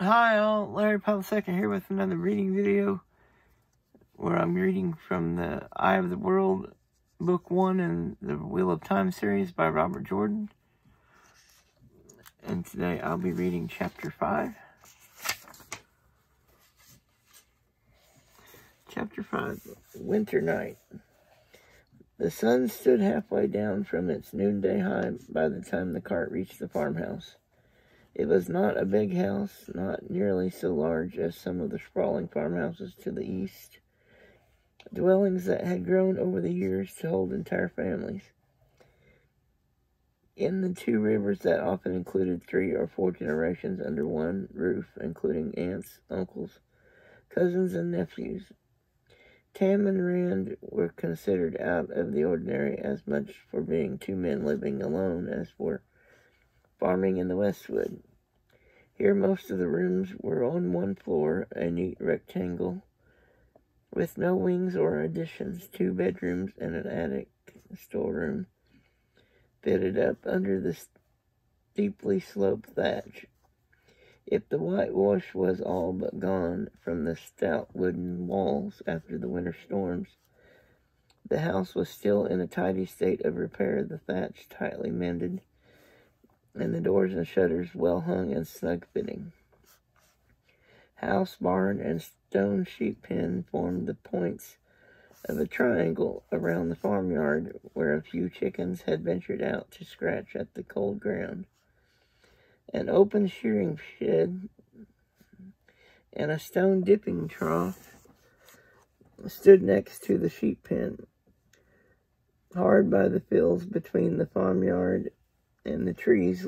Hi all, Larry Powell II here with another reading video where I'm reading from the Eye of the World, Book 1 in the Wheel of Time series by Robert Jordan. And today I'll be reading Chapter 5. Chapter 5, Winter Night. The sun stood halfway down from its noonday high by the time the cart reached the farmhouse. It was not a big house, not nearly so large as some of the sprawling farmhouses to the east, dwellings that had grown over the years to hold entire families. In the two rivers that often included 3 or 4 generations under one roof, including aunts, uncles, cousins, and nephews. Tam and Rand were considered out of the ordinary as much for being 2 men living alone as for farming in the Westwood. Here most of the rooms were on one floor, a neat rectangle, with no wings or additions, 2 bedrooms and an attic storeroom, fitted up under the steeply sloped thatch. If the whitewash was all but gone from the stout wooden walls after the winter storms, the house was still in a tidy state of repair, the thatch tightly mended, and the doors and shutters well hung and snug-fitting. House, barn, and stone sheep pen formed the points of a triangle around the farmyard, where a few chickens had ventured out to scratch at the cold ground. An open shearing shed and a stone dipping trough stood next to the sheep pen. Hard by the fields between the farmyard and the trees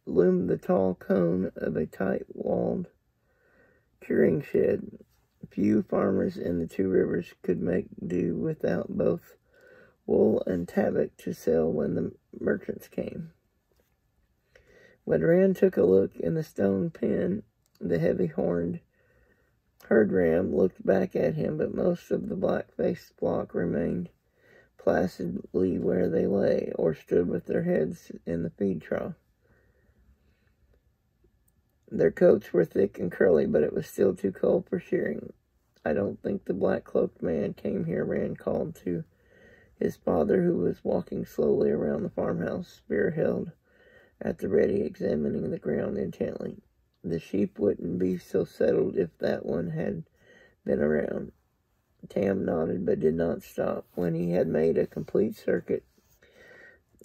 loomed the tall cone of a tight-walled curing shed. Few farmers in the 2 rivers could make do without both wool and tabak to sell when the merchants came. When Rand took a look in the stone pen, the heavy-horned herd ram looked back at him, but most of the black-faced flock remained placidly where they lay, or stood with their heads in the feed trough. Their coats were thick and curly, but it was still too cold for shearing. "I don't think the black-cloaked man came here," Rand called to his father, who was walking slowly around the farmhouse, spear held at the ready, examining the ground intently. "The sheep wouldn't be so settled if that one had been around." Tam nodded, but did not stop. When he had made a complete circuit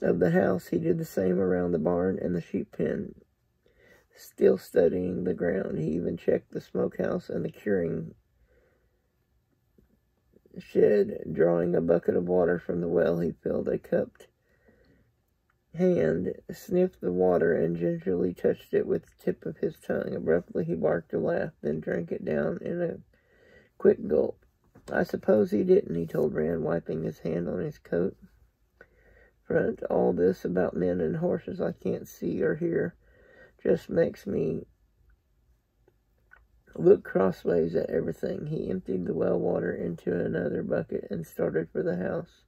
of the house, he did the same around the barn and the sheep pen. Still studying the ground, he even checked the smokehouse and the curing shed. Drawing a bucket of water from the well, he filled a cupped hand, sniffed the water, and gingerly touched it with the tip of his tongue. Abruptly, he barked a laugh, then drank it down in a quick gulp. "I suppose he didn't," he told Rand, wiping his hand on his coat front. "All this about men and horses I can't see or hear just makes me look crossways at everything." He emptied the well water into another bucket and started for the house,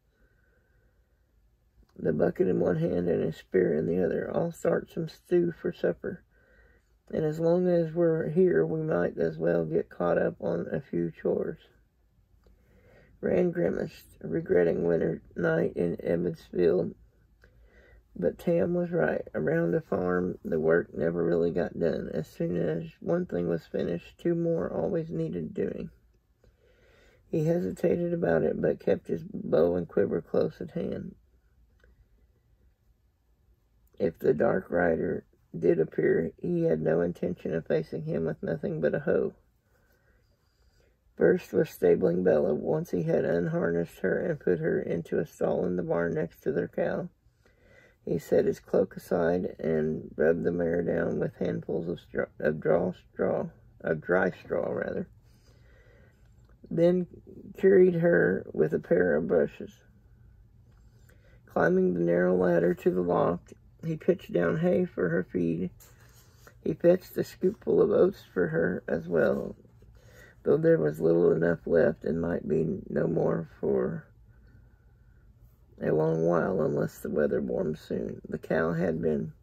the bucket in one hand and a spear in the other. "I'll start some stew for supper, and as long as we're here, we might as well get caught up on a few chores." Rand grimaced, regretting winter night in Emmetsfield. But Tam was right. Around a farm, the work never really got done. As soon as one thing was finished, 2 more always needed doing. He hesitated about it, but kept his bow and quiver close at hand. If the dark rider did appear, he had no intention of facing him with nothing but a hoe. First was stabling Bella. Once he had unharnessed her and put her into a stall in the barn next to their cow, he set his cloak aside and rubbed the mare down with handfuls of dry straw. Then curried her with a pair of brushes. Climbing the narrow ladder to the loft, he pitched down hay for her feed. He fetched a scoopful of oats for her as well, though there was little enough left and might be no more for a long while unless the weather warmed soon. The cow had been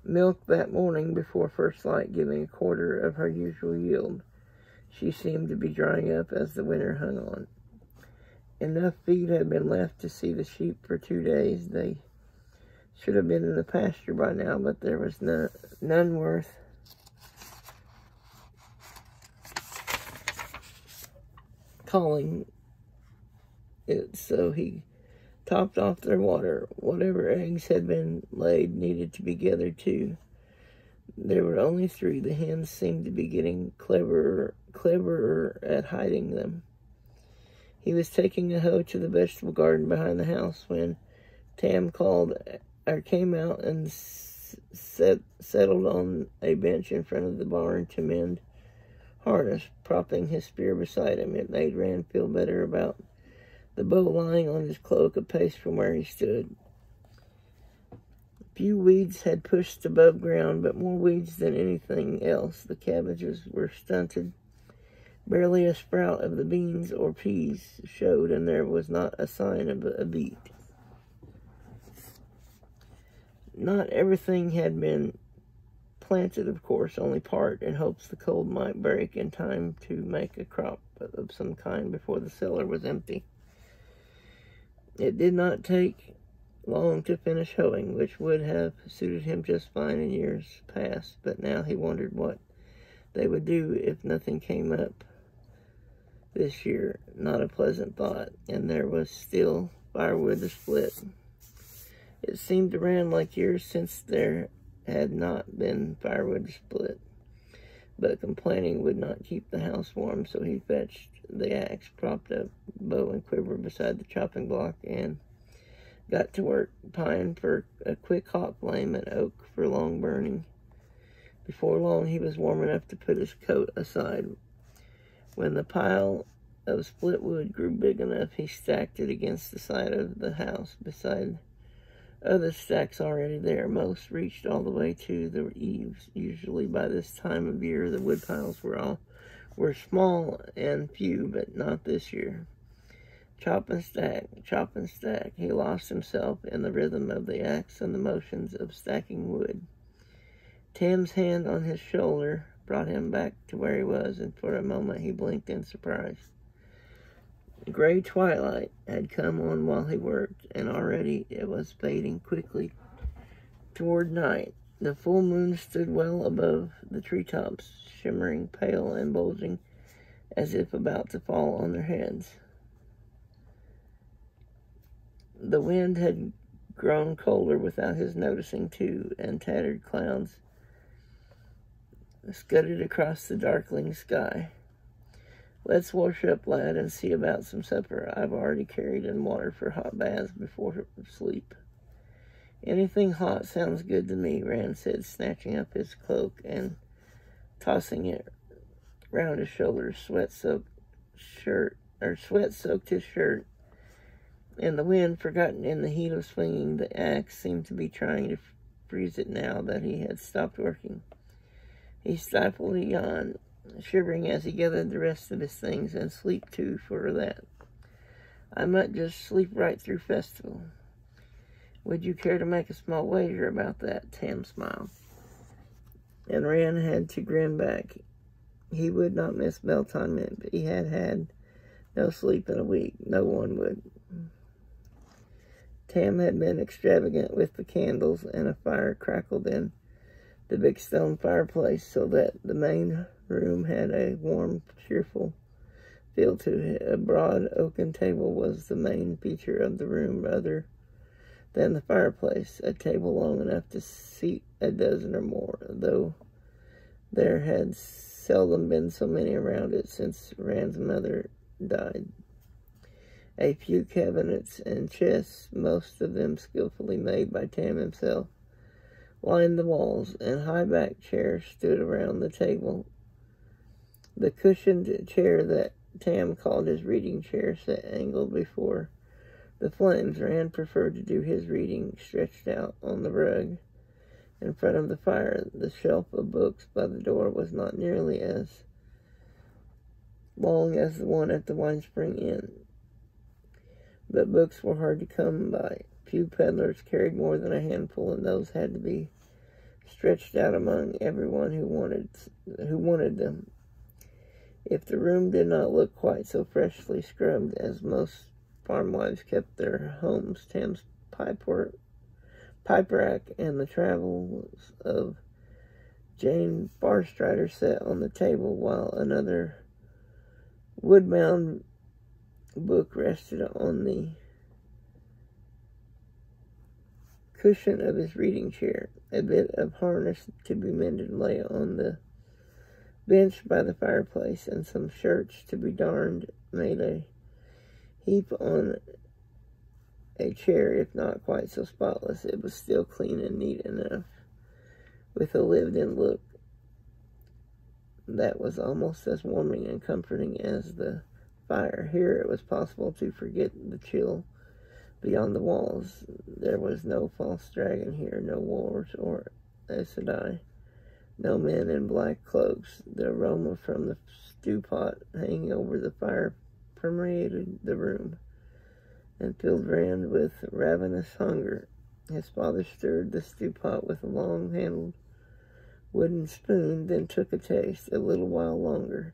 milk that morning before first light, giving a quarter of her usual yield. She seemed to be drying up as the winter hung on. Enough feed had been left to see the sheep for 2 days. They should have been in the pasture by now, but there was none worth calling it, so he topped off their water. Whatever eggs had been laid needed to be gathered too. There were only 3. The hens seemed to be getting cleverer at hiding them. He was taking a hoe to the vegetable garden behind the house when Tam came out and settled on a bench in front of the barn to mend harness, propping his spear beside him. It made Rand feel better about the bow lying on his cloak a pace from where he stood. Few weeds had pushed above ground, but more weeds than anything else. The cabbages were stunted. Barely a sprout of the beans or peas showed, and there was not a sign of a beet. Not everything had been planted, of course, only part, in hopes the cold might break in time to make a crop of some kind before the cellar was empty. It did not take long to finish hoeing, which would have suited him just fine in years past, but now he wondered what they would do if nothing came up this year. Not a pleasant thought, and there was still firewood to split. It seemed to Rand like years since there had not been firewood to split, but complaining would not keep the house warm, so he fetched the axe, propped up bow and quiver beside the chopping block, and got to work. Pine for a quick hot flame and oak for long burning. Before long he was warm enough to put his coat aside. When the pile of split wood grew big enough, he stacked it against the side of the house beside other stacks already there. Most reached all the way to the eaves. Usually by this time of year the wood piles were small and few, but not this year. Chop and stack, chop and stack. He lost himself in the rhythm of the axe and the motions of stacking wood. Tam's hand on his shoulder brought him back to where he was, and for a moment he blinked in surprise. Gray twilight had come on while he worked, and already it was fading quickly toward night. The full moon stood well above the treetops, shimmering pale and bulging as if about to fall on their heads. The wind had grown colder without his noticing, too, and tattered clouds scudded across the darkling sky. "Let's wash up, lad, and see about some supper. I've already carried in water for hot baths before sleep." "Anything hot sounds good to me," Rand said, snatching up his cloak and tossing it round his shoulders. Sweat soaked his shirt, and the wind, forgotten in the heat of swinging the axe, seemed to be trying to freeze it now that he had stopped working. He stifled a yawn, shivering as he gathered the rest of his things, and sleep too for that. "I might just sleep right through festival." "Would you care to make a small wager about that?" Tam smiled, and Rand had to grin back. He would not miss bell time, but he had had no sleep in a week. No one would. Tam had been extravagant with the candles, and a fire crackled in the big stone fireplace, so that the main room had a warm, cheerful feel to it. A broad oaken table was the main feature of the room, other than the fireplace, a table long enough to seat a dozen or more, though there had seldom been so many around it since Rand's mother died. A few cabinets and chests, most of them skillfully made by Tam himself, lined the walls, and high-backed chairs stood around the table. The cushioned chair that Tam called his reading chair sat angled before the flames. Rand preferred to do his reading stretched out on the rug in front of the fire. The shelf of books by the door was not nearly as long as the one at the Wine Spring Inn, but books were hard to come by. Few peddlers carried more than a handful, and those had to be stretched out among everyone who wanted them. If the room did not look quite so freshly scrubbed as most farm wives kept their homes, Tam's pipe rack and the travels of Jane Barstrider sat on the table, while another wood-bound book rested on the cushion of his reading chair. A bit of harness to be mended lay on the bench by the fireplace, and some shirts to be darned made a heap on a chair. If not quite so spotless, it was still clean and neat enough, with a lived-in look that was almost as warming and comforting as the fire. Here it was possible to forget the chill beyond the walls. There was no false dragon here, no wars or Aes Sedai, no men in black cloaks. The aroma from the stew pot hanging over the fire permeated the room and filled Rand with ravenous hunger. His father stirred the stew pot with a long-handled wooden spoon, then took a taste. A little while longer.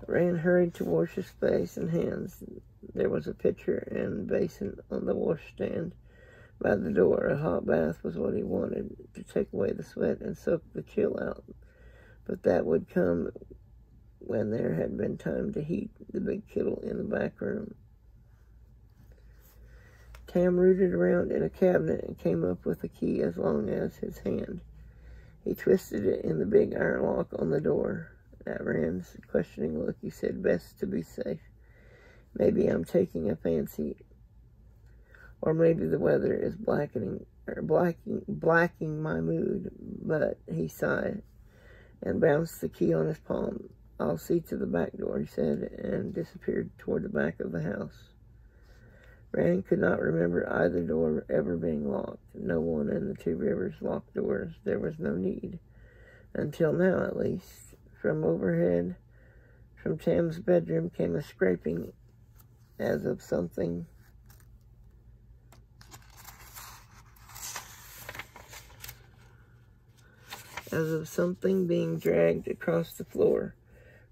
Rand hurried to wash his face and hands. There was a pitcher and basin on the washstand by the door. A hot bath was what he wanted, to take away the sweat and soak the chill out. But that would come when there had been time to heat the big kettle in the back room. Tam rooted around in a cabinet and came up with a key as long as his hand. He twisted it in the big iron lock on the door. At Rand's questioning look, he said, "Best to be safe. Maybe I'm taking a fancy, or maybe the weather is blacking my mood." But he sighed and bounced the key on his palm. "I'll see to the back door," he said, and disappeared toward the back of the house. Rand could not remember either door ever being locked. No one in the Two Rivers locked doors. There was no need. Until now, at least. From overhead, from Tam's bedroom, came a scraping as of something being dragged across the floor.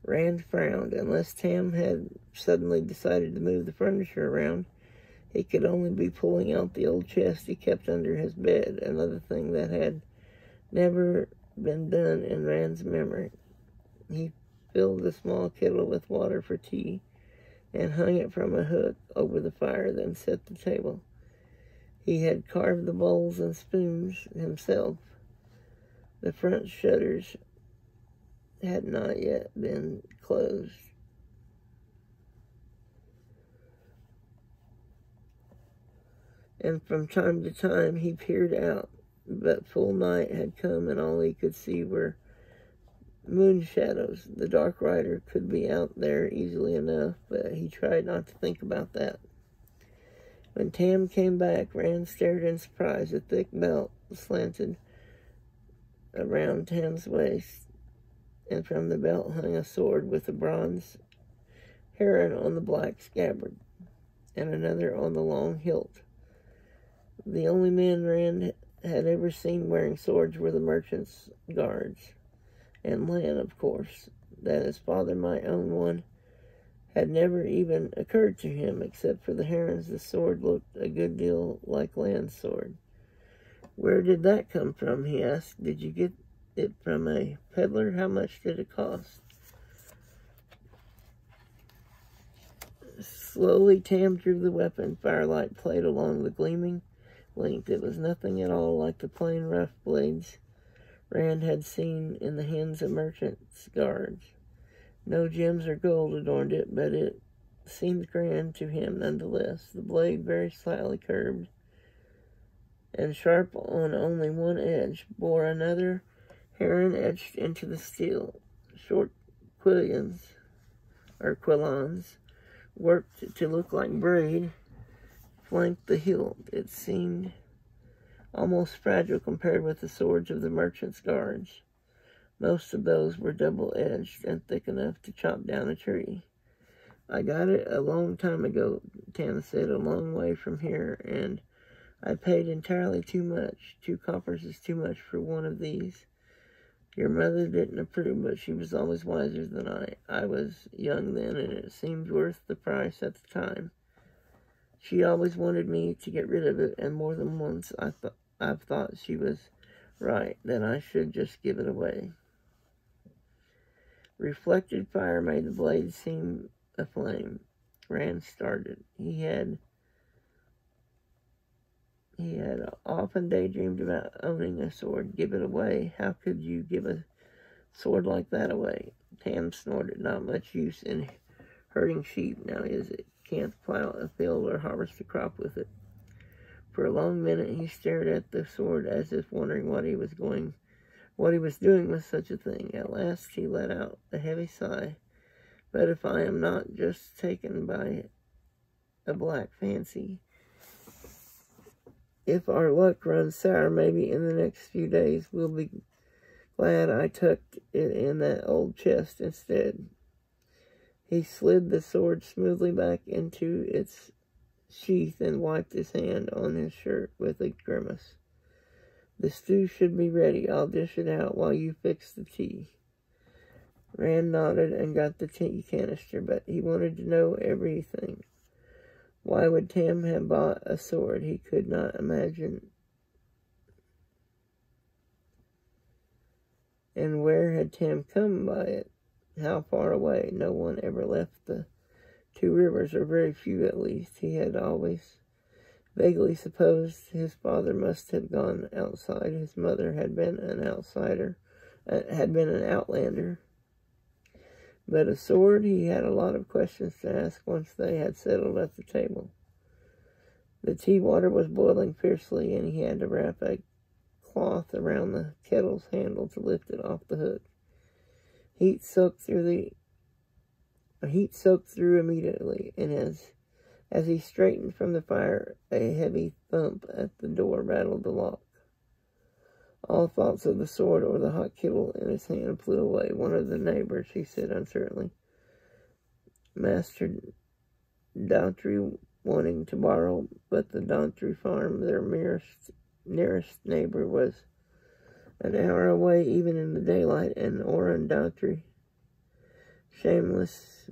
Rand frowned. Unless Tam had suddenly decided to move the furniture around, he could only be pulling out the old chest he kept under his bed, another thing that had never been done in Rand's memory. He filled the small kettle with water for tea and hung it from a hook over the fire, then set the table. He had carved the bowls and spoons himself. The front shutters had not yet been closed. And from time to time he peered out, but full night had come and all he could see were moon shadows. The dark rider could be out there easily enough, but he tried not to think about that. When Tam came back, Rand stared in surprise. A thick belt slanted around Tam's waist, and from the belt hung a sword with a bronze heron on the black scabbard, and another on the long hilt. The only men Rand had ever seen wearing swords were the merchants' guards. And Lan, of course. That his father might own one had never even occurred to him. Except for the herons, the sword looked a good deal like Lan's sword. "Where did that come from?" he asked. "Did you get it from a peddler? How much did it cost?" Slowly Tam drew the weapon. Firelight played along the gleaming length. It was nothing at all like the plain rough blades Rand had seen in the hands of merchants' guards. No gems or gold adorned it, but it seemed grand to him nonetheless. The blade, very slightly curved and sharp on only one edge, bore another heron etched into the steel. Short quillons, worked to look like braid, flanked the hilt. It seemed almost fragile compared with the swords of the merchants' guards. Most of those were double-edged and thick enough to chop down a tree. "I got it a long time ago," Tam said, "a long way from here, and I paid entirely too much. 2 coppers is too much for one of these. Your mother didn't approve, but she was always wiser than I. I was young then, and it seemed worth the price at the time. She always wanted me to get rid of it, and more than once I've thought she was right, that I should just give it away. Reflected fire made the blade seem aflame. Rand started. He had often daydreamed about owning a sword. Give it away? How could you give a sword like that away? Tam snorted. Not much use in herding sheep now, is it? Can't plow a field or harvest a crop with it. For a long minute he stared at the sword as if wondering what he was doing with such a thing. At last he let out a heavy sigh. But if I am not just taken by a black fancy, if our luck runs sour, maybe in the next few days we'll be glad I tucked it in that old chest instead. He slid the sword smoothly back into its sheath and wiped his hand on his shirt with a grimace. The stew should be ready. I'll dish it out while you fix the tea. Rand nodded and got the tea canister, but he wanted to know everything. Why would Tam have bought a sword? He could not imagine. And where had Tam come by it? How far away? No one ever left the 2 rivers, or very few at least. He had always vaguely supposed his father must have gone outside. His mother had been an outsider, had been an outlander. But a sword, he had a lot of questions to ask once they had settled at the table. The tea water was boiling fiercely, and he had to wrap a cloth around the kettle's handle to lift it off the hook. Heat soaked through immediately, and as he straightened from the fire, a heavy thump at the door rattled the lock. All thoughts of the sword or the hot kettle in his hand flew away. One of the neighbors, he said uncertainly. Master Daughtry wanting to borrow, but the Daughtry farm, their nearest neighbor, was an hour away even in the daylight, and Orrin Daughtry, shameless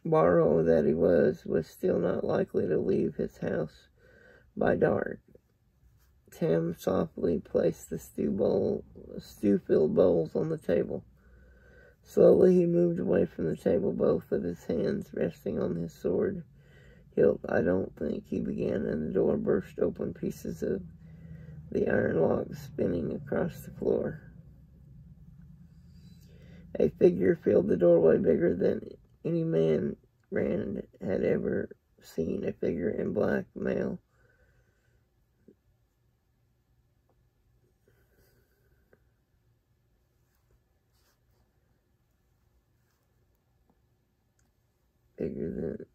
borrower that he was still not likely to leave his house by dark. Tam softly placed the stew-filled bowls on the table. Slowly he moved away from the table, both of his hands resting on his sword hilt. I don't think, he began, and the door burst open, pieces of the iron logs spinning across the floor. A figure filled the doorway, bigger than any man Rand had ever seen. A figure in black, male. Bigger than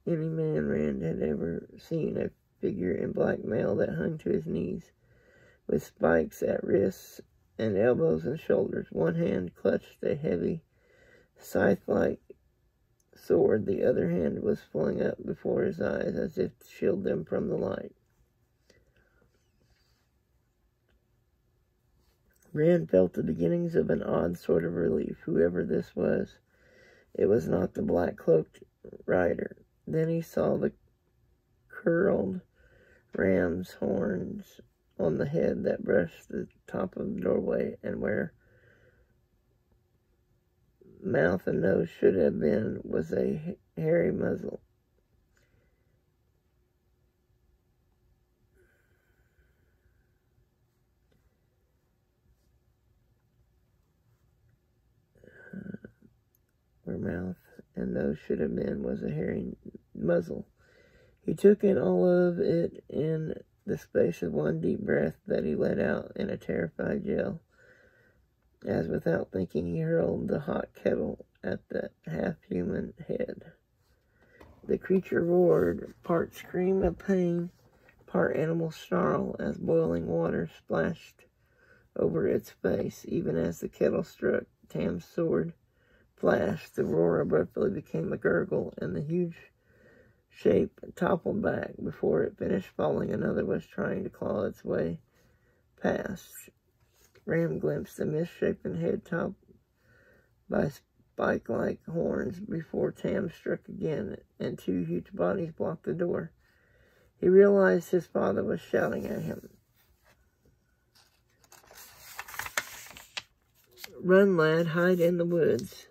any man Rand had ever seen. A figure in black mail that hung to his knees, with spikes at wrists and elbows and shoulders. One hand clutched a heavy, scythe-like sword. The other hand was flung up before his eyes as if to shield them from the light. Rand felt the beginnings of an odd sort of relief. Whoever this was, it was not the black-cloaked rider. Then he saw the curled ram's horns on the head that brushed the top of the doorway, and where mouth and nose should have been was a hairy muzzle. Where mouth and nose should have been was a hairy muzzle. He took in all of it in the space of one deep breath that he let out in a terrified yell, as without thinking he hurled the hot kettle at the half-human head. The creature roared, part scream of pain, part animal snarl, as boiling water splashed over its face. Even as the kettle struck, Tam's sword flashed. The roar abruptly became a gurgle, and the huge shape toppled back. Before it finished falling, another was trying to claw its way past. Ram glimpsed a misshapen head topped by spike-like horns before Tam struck again, and two huge bodies blocked the door. He realized his father was shouting at him. "Run, lad, hide in the woods."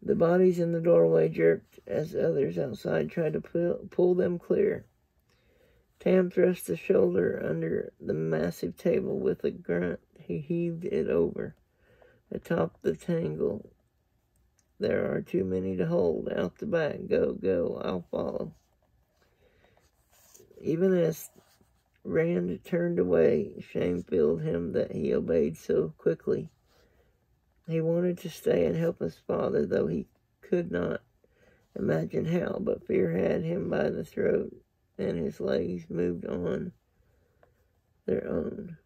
The bodies in the doorway jerked as others outside tried to pull them clear. Tam thrust a shoulder under the massive table. With a grunt, he heaved it over. Atop the tangle, "There are too many to hold. Out the back. Go, go. I'll follow." Even as Rand turned away, shame filled him that he obeyed so quickly. He wanted to stay and help his father, though he could not imagine how, but fear had him by the throat, and his legs moved on their own.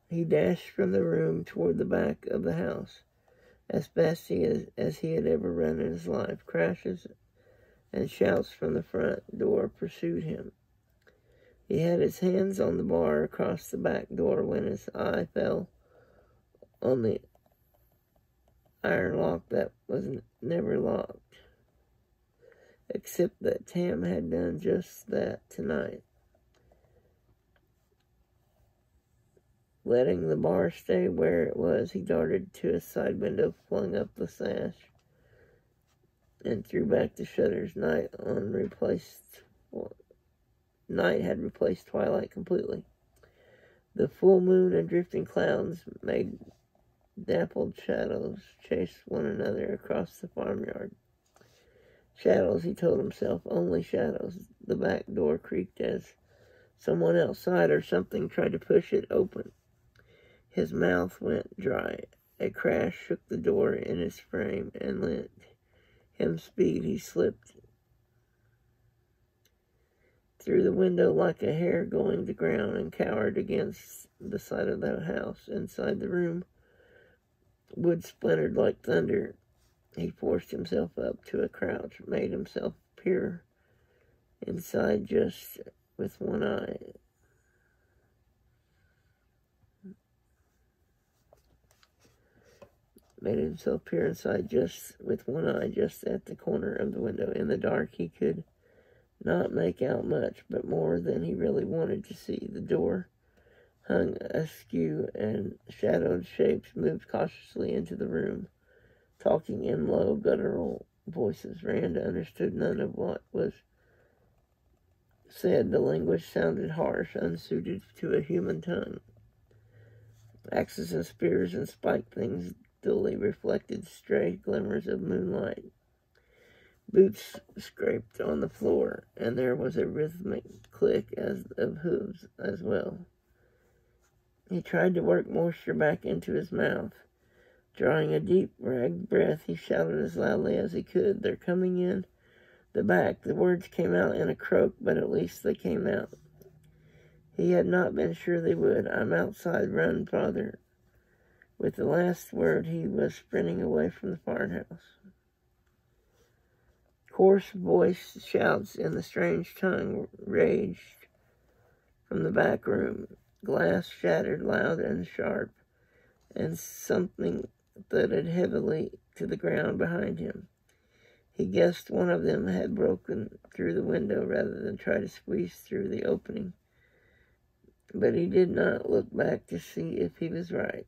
He dashed from the room toward the back of the house as fast as he had ever run in his life. Crashes and shouts from the front door pursued him. He had his hands on the bar across the back door when his eye fell on the iron lock that was never locked, except that Tam had done just that tonight. Letting the bar stay where it was, he darted to a side window, flung up the sash, and threw back the shutters. Night had replaced twilight completely. The full moon and drifting clouds made dappled shadows chase one another across the farmyard. Shadows, he told himself, only shadows. The back door creaked as someone outside or something tried to push it open. His mouth went dry. A crash shook the door in his frame and lent him speed. He slipped through the window like a hare going to ground and cowered against the side of the house. Inside the room, wood splintered like thunder. He forced himself up to a crouch, made himself peer inside just with one eye. Just at the corner of the window. In the dark, he could not make out much, but more than he really wanted to see. The door hung askew, and shadowed shapes moved cautiously into the room, talking in low, guttural voices. Rand understood none of what was said. The language sounded harsh, unsuited to a human tongue. Axes and spears and spiked things dully reflected stray glimmers of moonlight. Boots scraped on the floor, and there was a rhythmic click as of hooves as well. He tried to work moisture back into his mouth. Drawing a deep, ragged breath, he shouted as loudly as he could, "They're coming in the back." The words came out in a croak, but at least they came out. He had not been sure they would. "I'm outside. Run, father." With the last word, he was sprinting away from the farmhouse. Coarse-voiced shouts in the strange tongue raged from the back room. Glass shattered loud and sharp, and something thudded heavily to the ground behind him. He guessed one of them had broken through the window rather than try to squeeze through the opening, but he did not look back to see if he was right.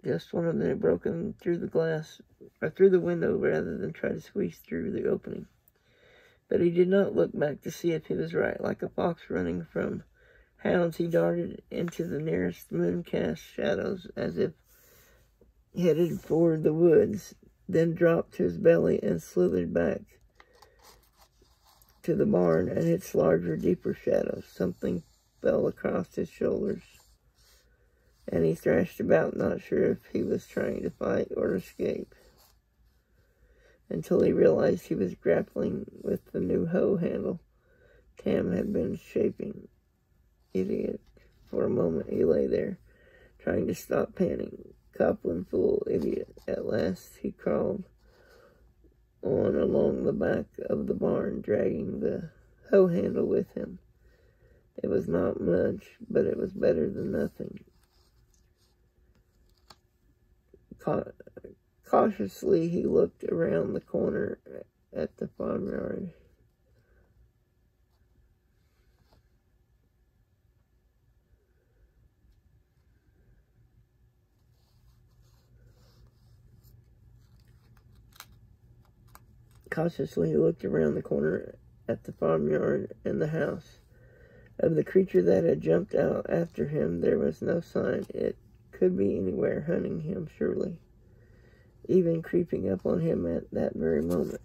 Just one of them had broken through the glass, or through the window, rather than try to squeeze through the opening. But he did not look back to see if he was right. Like a fox running from hounds, he darted into the nearest moon-cast shadows as if headed for the woods, then dropped to his belly and slithered back to the barn and its larger, deeper shadows. Something fell across his shoulders, and he thrashed about, not sure if he was trying to fight or escape, until he realized he was grappling with the new hoe handle Tam had been shaping. idiot. For a moment he lay there, trying to stop panting. Coupling full, idiot. At last he crawled on along the back of the barn, dragging the hoe handle with him. It was not much, but it was better than nothing. Cautiously he looked around the corner at the farmyard. Cautiously he looked around the corner at the farmyard and the house. Of the creature that had jumped out after him, there was no sign. It could be anywhere, hunting him, surely. Even creeping up on him at that very moment.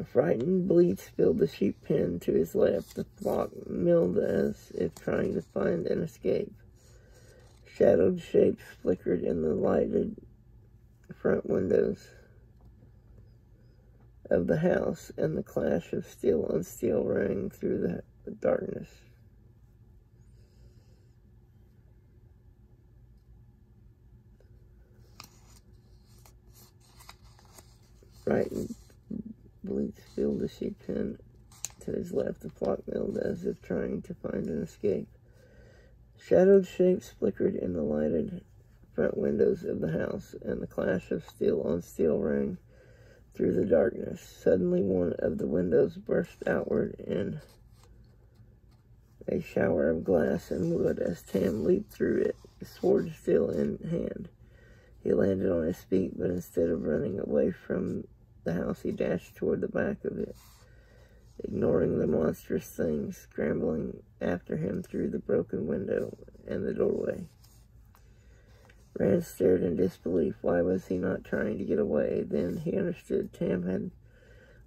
Frightened bleats filled the sheep pen to his left. The flock milled as if trying to find an escape. Shadowed shapes flickered in the lighted front windows of the house, and the clash of steel on steel rang through the darkness. Frightened bleats filled the sheep pen to his left. The flock milled as if trying to find an escape. Shadowed shapes flickered in the lighted front windows of the house, and the clash of steel on steel rang through the darkness. Suddenly one of the windows burst outward in a shower of glass and wood as Tam leaped through it, sword still in hand. He landed on his feet, but instead of running away from the house, he dashed toward the back of it, ignoring the monstrous thing scrambling after him through the broken window and the doorway. Rand stared in disbelief. Why was he not trying to get away? Then he understood. Tam had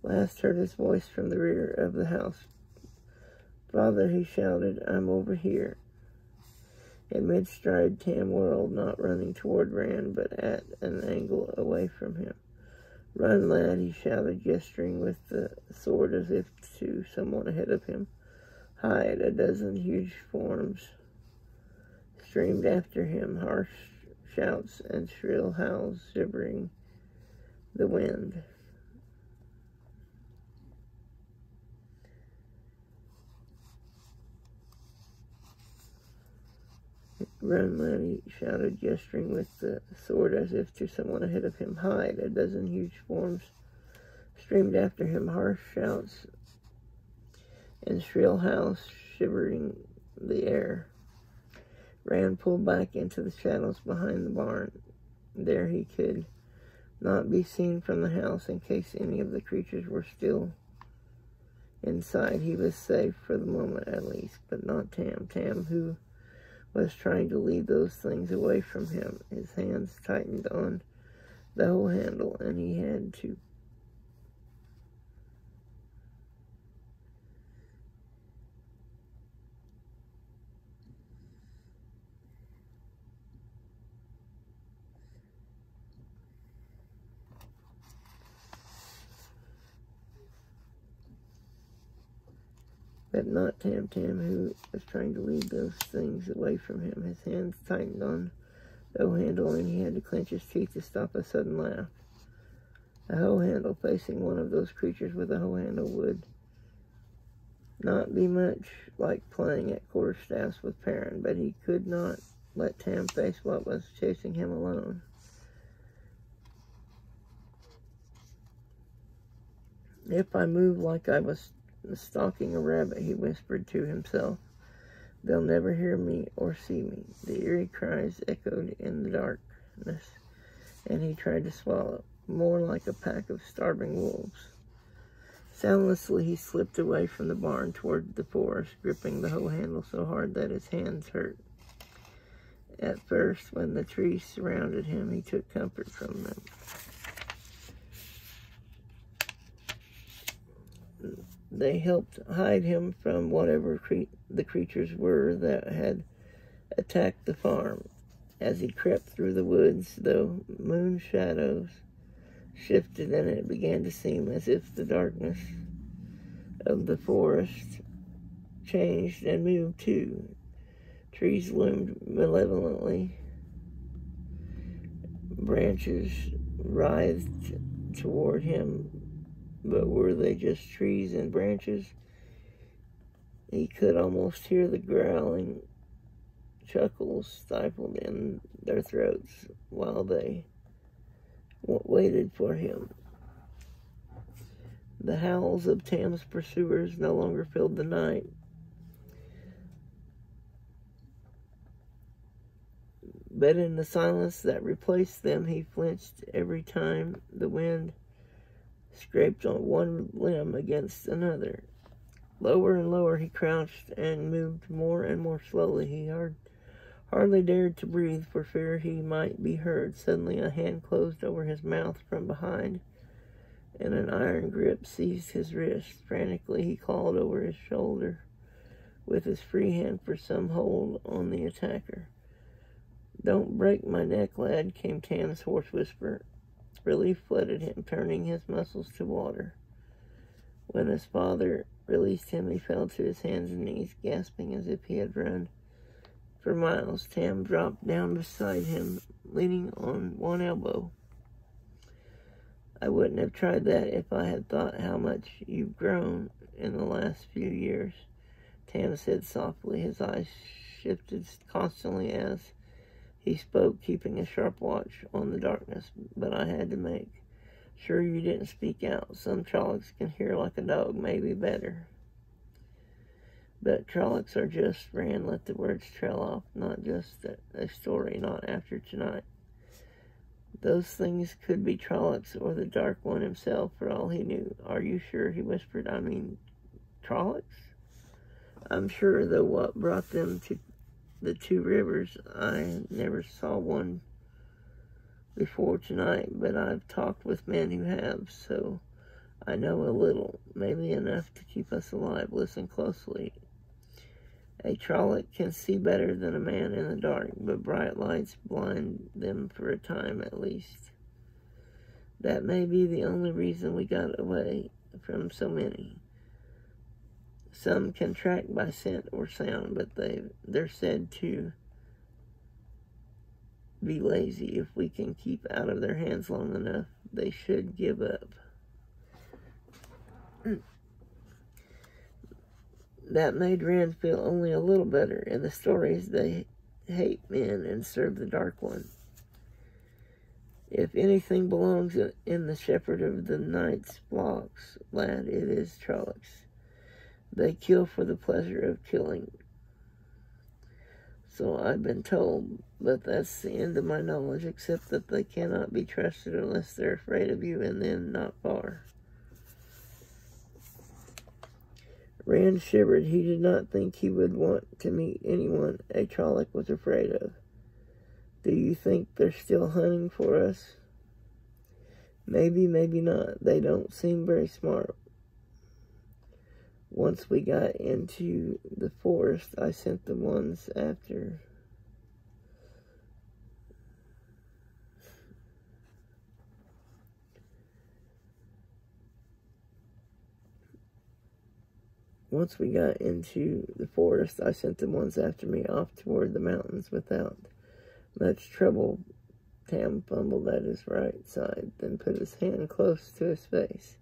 last heard his voice from the rear of the house. "Father," he shouted, "I'm over here." In mid-stride, Tam whirled, not running toward Rand, but at an angle away from him. "Run, lad," he shouted, gesturing with the sword as if to someone ahead of him. "Hide." A dozen huge forms streamed after him, harsh shouts and shrill howls shivering the wind. "Run, lad," he shouted, gesturing with the sword as if to someone ahead of him. "Hide." A dozen huge forms streamed after him, harsh shouts and shrill howls shivering the air. Rand pulled back into the shadows behind the barn. There he could not be seen from the house in case any of the creatures were still inside. He was safe for the moment at least, but not Tam. Tam, who was trying to lead those things away from him. His hands tightened on the hoe handle, and he had to. But not Tam, who was trying to lead those things away from him. His hands tightened on the hoe handle, and he had to clench his teeth to stop a sudden laugh. A hoe handle facing one of those creatures with a hoe handle would not be much like playing at quarterstaffs with Perrin, but he could not let Tam face what was chasing him alone. "If I move like I was stalking a rabbit," he whispered to himself, "they'll never hear me or see me." The eerie cries echoed in the darkness, and he tried to swallow, more like a pack of starving wolves. Soundlessly, he slipped away from the barn toward the forest, gripping the hoe handle so hard that his hands hurt. At first, when the trees surrounded him, he took comfort from them. They helped hide him from whatever the creatures were that had attacked the farm. As he crept through the woods, the moon shadows shifted, and it began to seem as if the darkness of the forest changed and moved too. Trees loomed malevolently. Branches writhed toward him, but were they just trees and branches? He could almost hear the growling chuckles stifled in their throats while they waited for him. The howls of Tam's pursuers no longer filled the night. But in the silence that replaced them, he flinched every time the wind scraped on one limb against another. Lower and lower he crouched and moved more and more slowly. He hardly dared to breathe for fear he might be heard. Suddenly a hand closed over his mouth from behind, and an iron grip seized his wrist. Frantically he called over his shoulder with his free hand for some hold on the attacker. "Don't break my neck, lad," came Tam's hoarse whisper. Relief flooded him, turning his muscles to water. When his father released him, he fell to his hands and knees, gasping as if he had run for miles. Tam dropped down beside him, leaning on one elbow. "I wouldn't have tried that if I had thought how much you've grown in the last few years," Tam said softly. His eyes shifted constantly as he spoke, keeping a sharp watch on the darkness. "But I had to make sure you didn't speak out. Some Trollocs can hear like a dog, maybe better." "But Trollocs are just," Rand let the words trail off, "not just a story, not after tonight. Those things could be Trollocs or the Dark One himself, for all he knew." "Are you sure?" he whispered. "I mean, Trollocs?" "I'm sure, though what brought them to the two rivers, I never saw one before tonight, but I've talked with men who have, so I know a little, maybe enough to keep us alive. Listen closely. A Trolloc can see better than a man in the dark, but bright lights blind them for a time at least. That may be the only reason we got away from so many. Some can track by scent or sound, but they're said to be lazy. If we can keep out of their hands long enough, they should give up." That made Rand feel only a little better. In the stories, they hate men and serve the Dark One. If anything belongs in the Shepherd of the Night's flocks, lad, it is Trollocs. They kill for the pleasure of killing. So I've been told, but that's the end of my knowledge, except that they cannot be trusted unless they're afraid of you, and then not far. Rand shivered. He did not think he would want to meet anyone a Trolloc was afraid of. "Do you think they're still hunting for us?" "Maybe, maybe not. They don't seem very smart. Once we got into the forest, I sent the ones after." "Once we got into the forest, I sent the ones after me off toward the mountains without much trouble." Tam fumbled at his right side, then put his hand close to his face.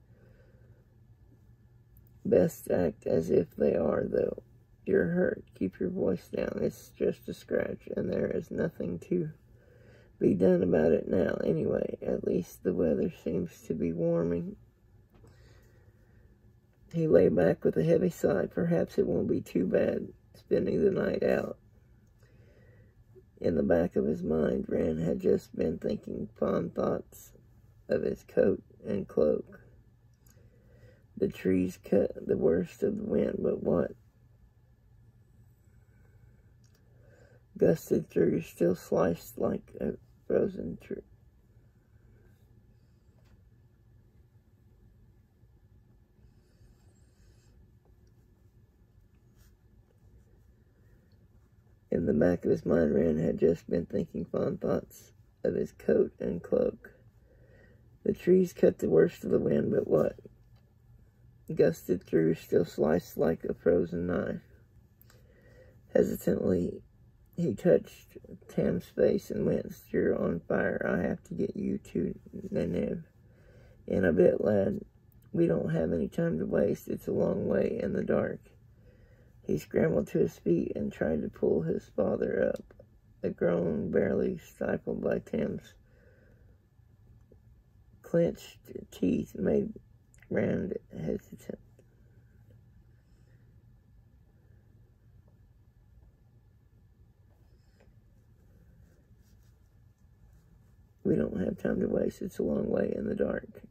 "Best act as if they are, though. You're hurt. Keep your voice down. It's just a scratch, and there is nothing to be done about it now. Anyway, at least the weather seems to be warming." He lay back with a heavy sigh. Perhaps it won't be too bad spending the night out. In the back of his mind, Rand had just been thinking fond thoughts of his coat and cloak. The trees cut the worst of the wind, but what gusted through still sliced like a frozen tree. In the back of his mind, Rand had just been thinking fond thoughts of his coat and cloak. The trees cut the worst of the wind, but what gusted through still sliced like a frozen knife. Hesitantly, he touched Tam's face and went, "You're on fire. I have to get you to Nineveh in a bit, lad. We don't have any time to waste. It's a long way in the dark." He scrambled to his feet and tried to pull his father up. A groan barely stifled by Tam's clenched teeth made Rand hesitant. "We don't have time to waste. It's a long way in the dark."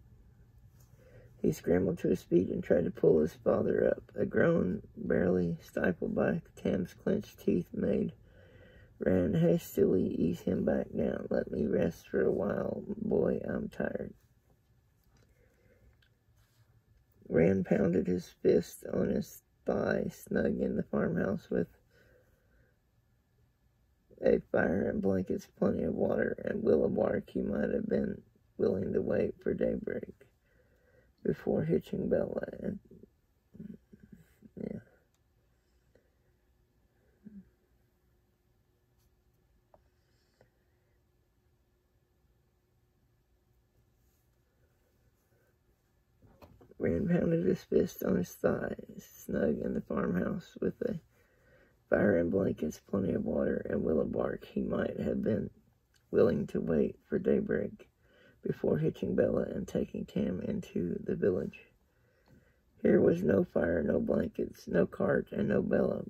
He scrambled to his feet and tried to pull his father up. A groan, barely stifled by Tam's clenched teeth, made Rand hastily ease him back down. "Let me rest for a while, boy. I'm tired." Rand pounded his fist on his thigh, snug in the farmhouse with a fire and blankets, plenty of water, and willow bark. He might have been willing to wait for daybreak before hitching Bella. And yeah. Rand pounded his fist on his thigh, snug in the farmhouse with a fire and blankets, plenty of water, and willow bark. He might have been willing to wait for daybreak before hitching Bella and taking Tam into the village. Here was no fire, no blankets, no cart, and no Bella,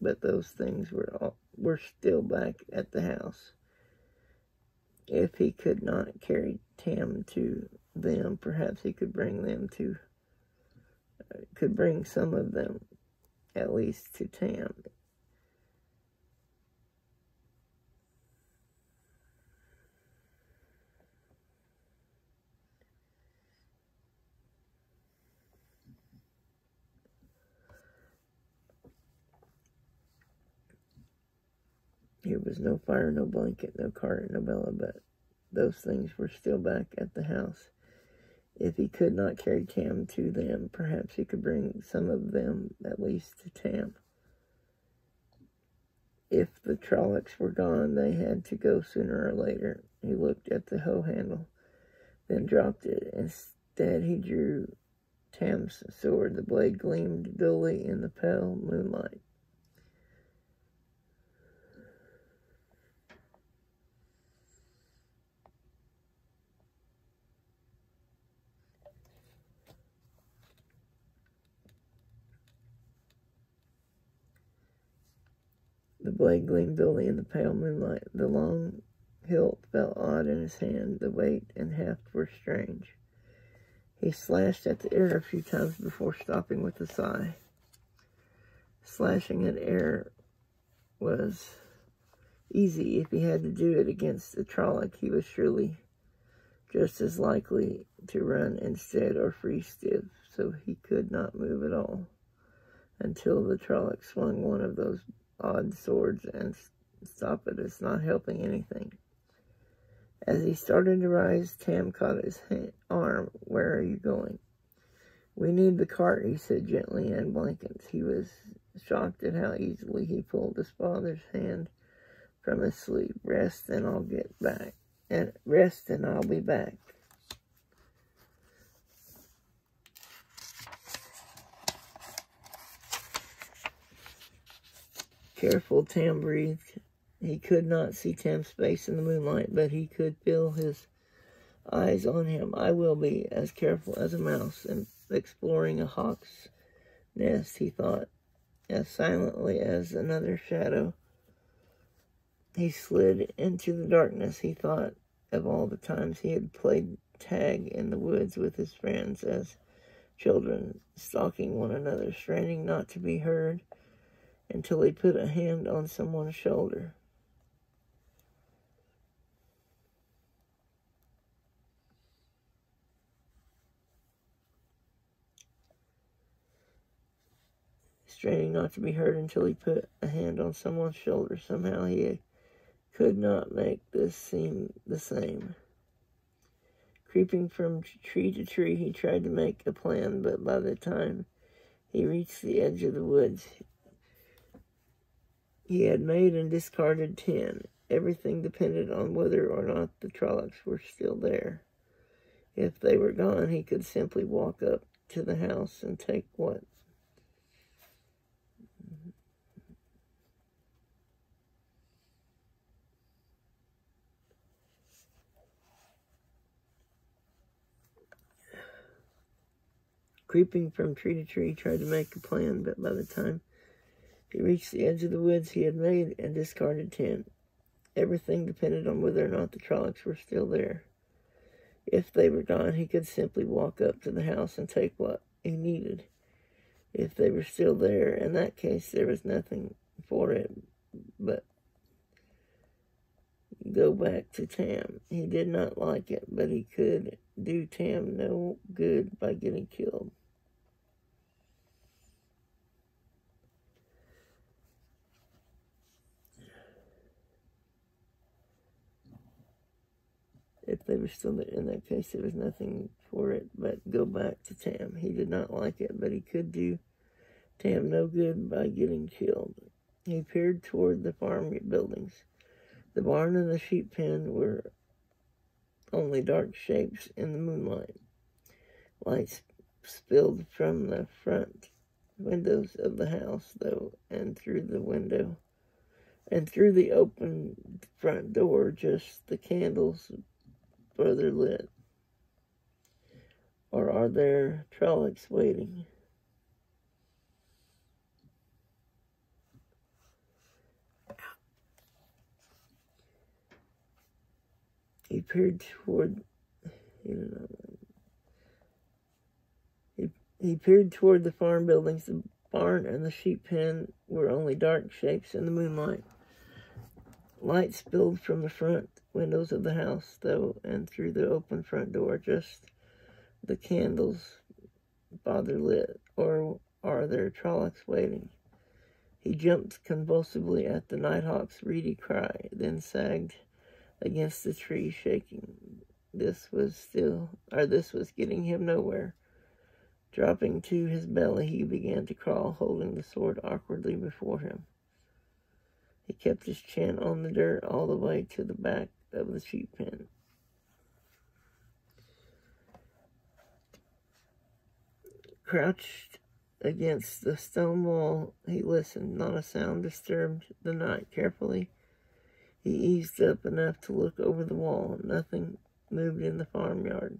but those things were still back at the house. If he could not carry Tam to them, perhaps he could bring some of them, at least, to Tam. Here was no fire, no blanket, no cart, no Bella, but those things were still back at the house. If he could not carry Tam to them, perhaps he could bring some of them, at least, to Tam. If the Trollocs were gone, they had to go sooner or later. He looked at the hoe handle, then dropped it. Instead, he drew Tam's sword. The blade gleamed dully in the pale moonlight. The blade gleamed dully in the pale moonlight. The long hilt felt odd in his hand. The weight and heft were strange. He slashed at the air a few times before stopping with a sigh. Slashing at air was easy. If he had to do it against the Trolloc, he was surely just as likely to run instead or freeze stiff, so he could not move at all until the Trolloc swung one of those odd swords and stop it. It's not helping anything. As he started to rise, Tam caught his arm. "Where are you going?" "We need the cart," he said gently, "and blankets." He was shocked at how easily he pulled his father's hand from his sleeve. "Rest and I'll get back. And rest and I'll be back." Careful, Tam breathed. He could not see Tam's face in the moonlight, but he could feel his eyes on him. "I will be as careful as a mouse and exploring a hawk's nest," he thought, as silently as another shadow. He slid into the darkness. He thought of all the times he had played tag in the woods with his friends as children, stalking one another, straining not to be heard, until he put a hand on someone's shoulder. Straining not to be heard until he put a hand on someone's shoulder. Somehow he could not make this seem the same. Creeping from tree to tree, he tried to make a plan, but by the time he reached the edge of the woods, He had made and discarded 10. Everything depended on whether or not the Trollocs were still there. If they were gone, he could simply walk up to the house and take what? Creeping from tree to tree, tried to make a plan, but by the time he reached the edge of the woods, he had made and discarded 10. Everything depended on whether or not the Trollocs were still there. If they were gone, he could simply walk up to the house and take what he needed. If they were still there, in that case, there was nothing for it but go back to Tam. He did not like it, but he could do Tam no good by getting killed. If they were still there, in that case, there was nothing for it but go back to Tam. He did not like it, but he could do Tam no good by getting killed. He peered toward the farm buildings. The barn and the sheep pen were only dark shapes in the moonlight. Lights spilled from the front windows of the house, though, and through the open front door, just the candles brother lit. Or are there Trollocs waiting? He peered toward the farm buildings. The barn and the sheep pen were only dark shapes in the moonlight. Light spilled from the front windows of the house, though, and through the open front door, just the candles father lit. Or are there Trollocs waiting? He jumped convulsively at the nighthawk's reedy cry, then sagged against the tree, shaking. This was getting him nowhere. Dropping to his belly, he began to crawl, holding the sword awkwardly before him. He kept his chin on the dirt all the way to the back of the sheep pen. Crouched against the stone wall, he listened. Not a sound disturbed the night. Carefully, he eased up enough to look over the wall. Nothing moved in the farmyard.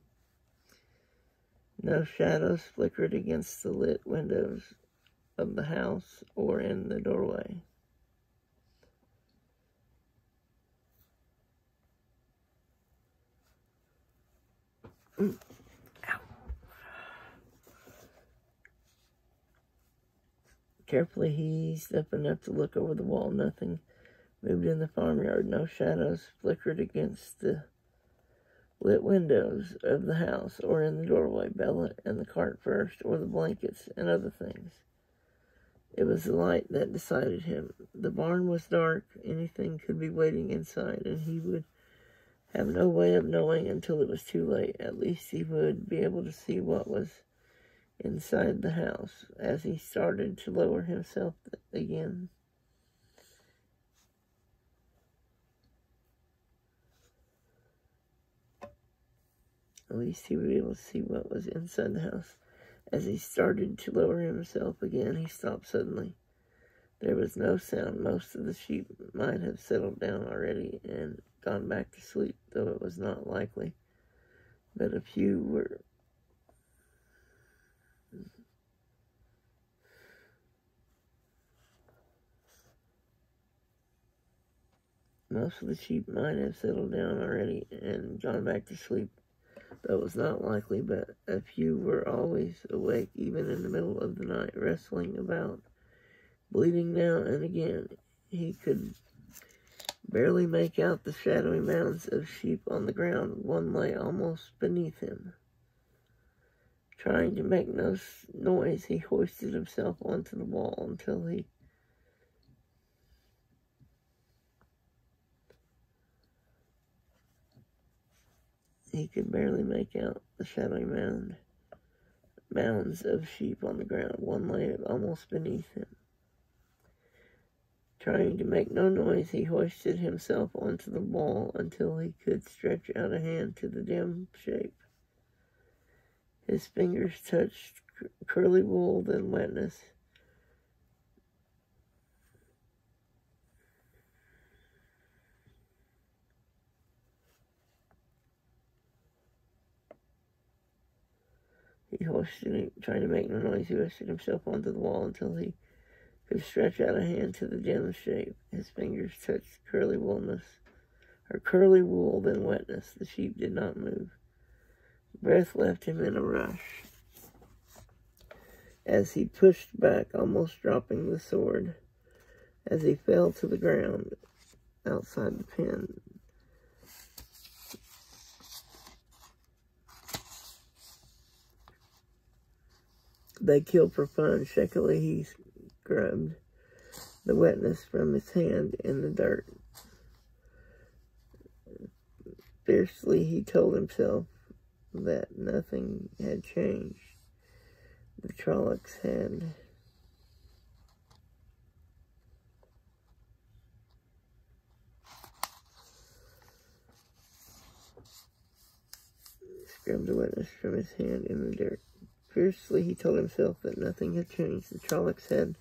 No shadows flickered against the lit windows of the house or in the doorway. Ow. Carefully, he eased up enough to look over the wall. Nothing moved in the farmyard. No shadows flickered against the lit windows of the house or in the doorway. Bella and the cart first, or the blankets and other things. It was the light that decided him. The barn was dark. Anything could be waiting inside, and he would have no way of knowing until it was too late. At least he would be able to see what was inside the house. As he started to lower himself again, at least he would be able to see what was inside the house. As he started to lower himself again, he stopped suddenly. There was no sound. Most of the sheep might have settled down already and gone back to sleep, though it was not likely. But a few were. Most of the sheep might have settled down already and gone back to sleep, though it was not likely, but a few were always awake, even in the middle of the night, wrestling about, bleating now and again. He could barely make out the shadowy mounds of sheep on the ground. One lay almost beneath him. Trying to make no noise, he hoisted himself onto the wall until he could barely make out the shadowy mounds of sheep on the ground. One lay almost beneath him. Trying to make no noise, he hoisted himself onto the wall until he could stretch out a hand to the dim shape. His fingers touched curly wool, then wetness. Trying to make no noise, he hoisted himself onto the wall until he could stretch out a hand to the dim shape. His fingers touched curly wool, then wetness. The sheep did not move. Breath left him in a rush as he pushed back, almost dropping the sword. As he fell to the ground outside the pen, they killed for fun. Shakily he scrubbed the wetness from his hand in the dirt. Fiercely he told himself that nothing had changed. The Trollocs had scrubbed the wetness from his hand in the dirt. Fiercely he told himself that nothing had changed. The Trollocs had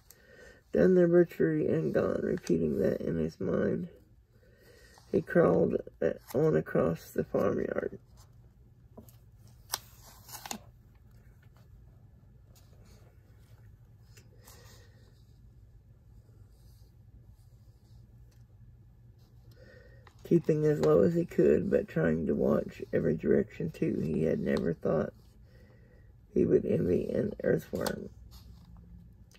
done their butchery and gone, repeating that in his mind. He crawled on across the farmyard. Keeping as low as he could, but trying to watch every direction too. He had never thought he would envy an earthworm.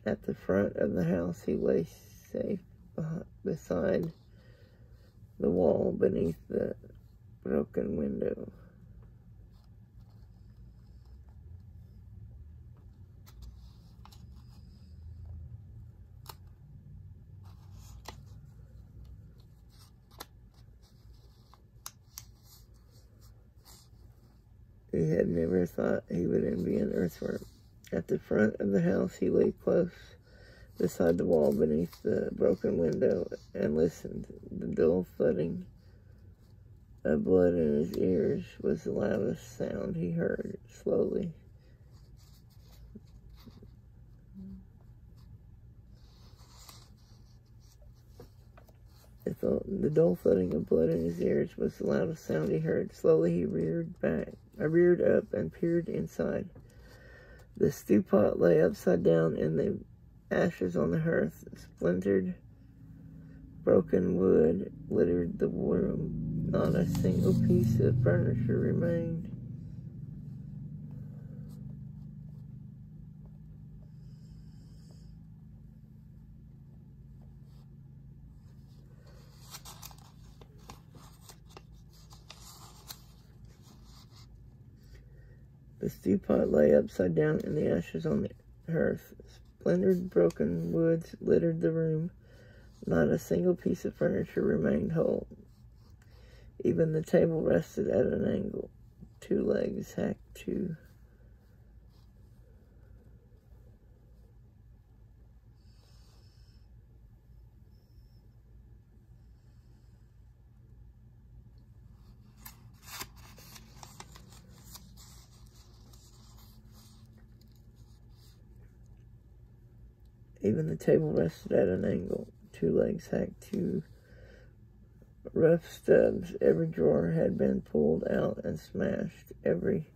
At the front of the house, he lay safe beside the wall beneath the broken window. He had never thought he would envy an earthworm. At the front of the house, he lay close beside the wall beneath the broken window and listened. The dull thudding of blood in his ears was the loudest sound he heard. Slowly, the dull thudding of blood in his ears was the loudest sound he heard. Slowly he reared up and peered inside. The stew pot lay upside down in the ashes on the hearth. Splintered, broken wood littered the room. Not a single piece of furniture remained. The stew pot lay upside down in the ashes on the hearth. Splintered, broken woods littered the room. Not a single piece of furniture remained whole. Even the table rested at an angle. Two legs hacked to. Even the table rested at an angle. Two legs hacked to rough stubs. Every drawer had been pulled out and smashed. Every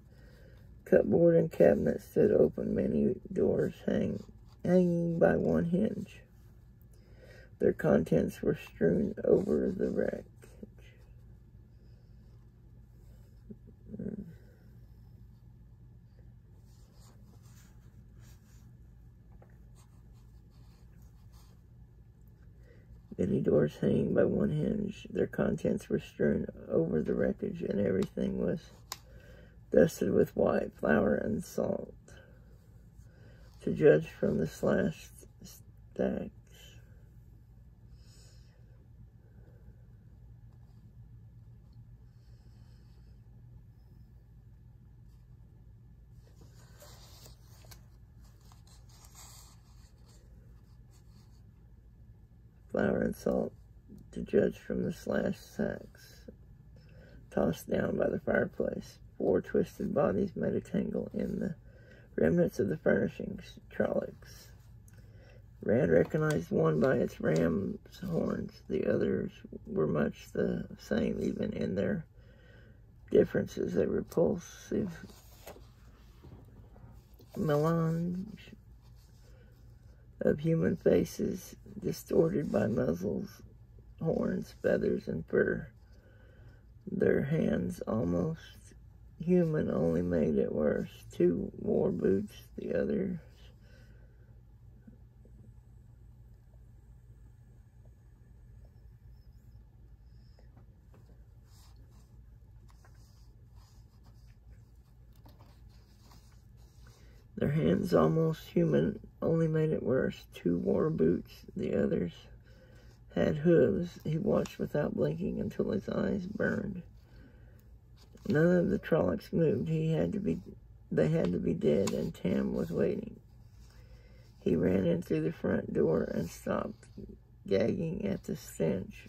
cupboard and cabinet stood open. Many doors hanging by one hinge. Their contents were strewn over the wreckage. Many doors hanging by one hinge. Their contents were strewn over the wreckage, and everything was dusted with white flour and salt. To judge from the slashed stacks, flour and salt, to judge from the slashed sacks tossed down by the fireplace. 4 twisted bodies made a tangle in the remnants of the furnishings, trollocs. Rand recognized one by its ram's horns. The others were much the same, even in their differences. A repulsive melange of human faces, distorted by muzzles, horns, feathers, and fur. Their hands, almost human, only made it worse. 2 wore boots, the others Their hands, almost human, only made it worse. 2 wore boots, the others had hooves. He watched without blinking until his eyes burned. None of the trollocs moved. They had to be dead, and Tam was waiting. He ran in through the front door and stopped, gagging at the stench.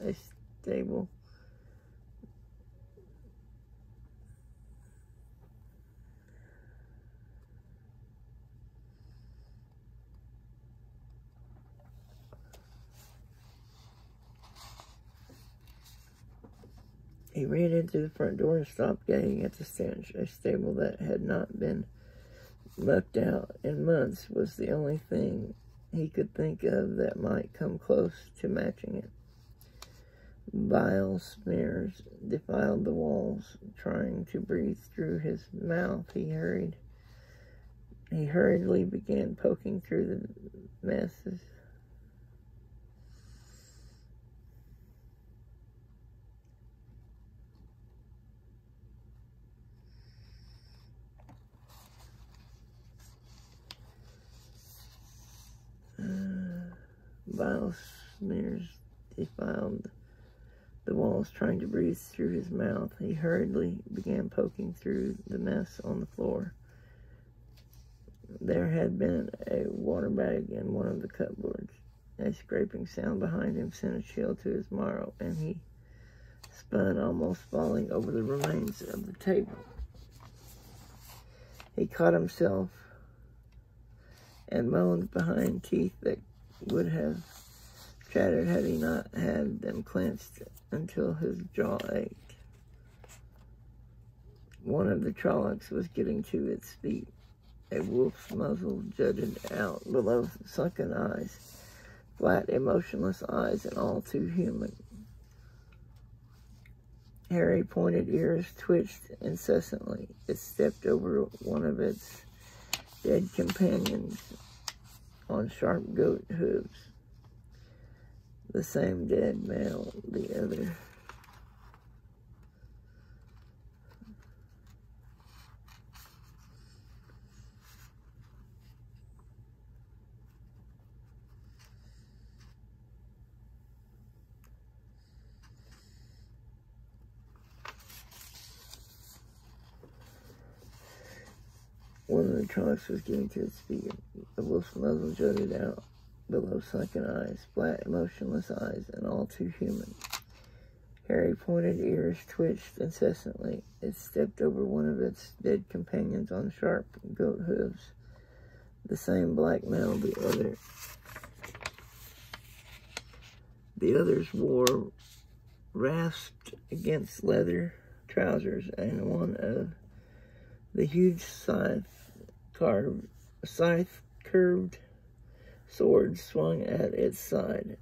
A stable. He ran into the front door and stopped, gagging at the stench. A stable that had not been mucked out in months was the only thing he could think of that might come close to matching it. Bile smears defiled the walls. Trying to breathe through his mouth, he hurriedly began poking through the messes. Bile smears defiled the walls. Trying to breathe through his mouth, he hurriedly began poking through the mess on the floor. There had been a water bag in one of the cupboards. A scraping sound behind him sent a chill to his marrow, and he spun, almost falling over the remains of the table. He caught himself and moaned behind teeth that would have chattered had he not had them clenched until his jaw ached. One of the trollocs was getting to its feet. A wolf's muzzle jutted out below sunken eyes, flat, emotionless eyes, and all too human. Hairy, pointed ears twitched incessantly. It stepped over one of its dead companions on sharp goat hooves. The same dead male, the other. One of the trunks was getting to its feet. The wolf's muzzle jutted out below sunken eyes, flat, emotionless eyes, and all too human. Hairy, pointed ears twitched incessantly. It stepped over one of its dead companions on sharp goat hooves. The same black male, the other. The others wore rasped against leather trousers, and one of the huge scythe-curved sword swung at its side.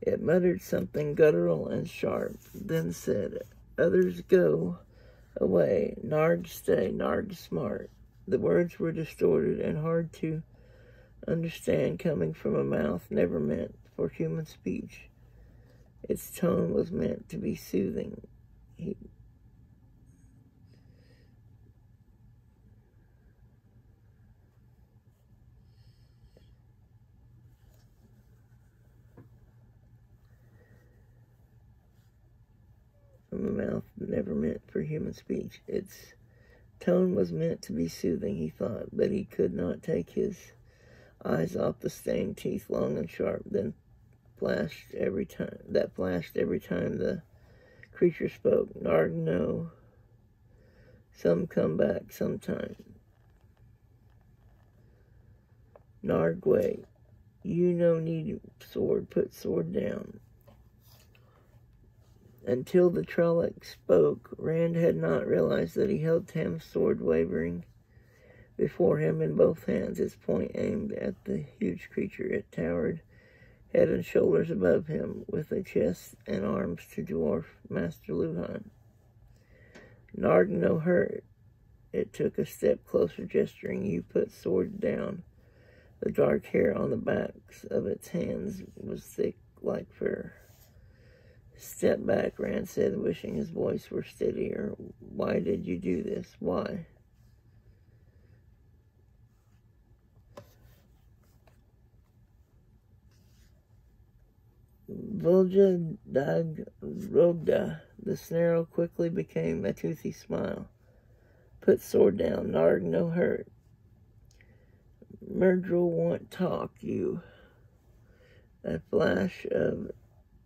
It muttered something guttural and sharp, then said, "Others go away, Narg stay, Narg smart." The words were distorted and hard to understand, coming from a mouth never meant for human speech. Its tone was meant to be soothing. From a mouth never meant for human speech. Its tone was meant to be soothing, he thought, but he could not take his eyes off the stained teeth, long and sharp, then flashed every time the creature spoke. Narg no. Some come back sometime. Narg wait. You no need sword. Put sword down. Until the Trolloc spoke, Rand had not realized that he held Tam's sword wavering before him in both hands, its point aimed at the huge creature. It towered head and shoulders above him, with a chest and arms to dwarf Master Luhan. Narg no hurt. It took a step closer, gesturing. You put sword down. The dark hair on the backs of its hands was thick like fur. Step back, Rand said, wishing his voice were steadier. Why did you do this? Why? Volja dag rogda. The snarl quickly became a toothy smile. Put sword down. Narg no hurt. Myrddraal want talk, you. A flash of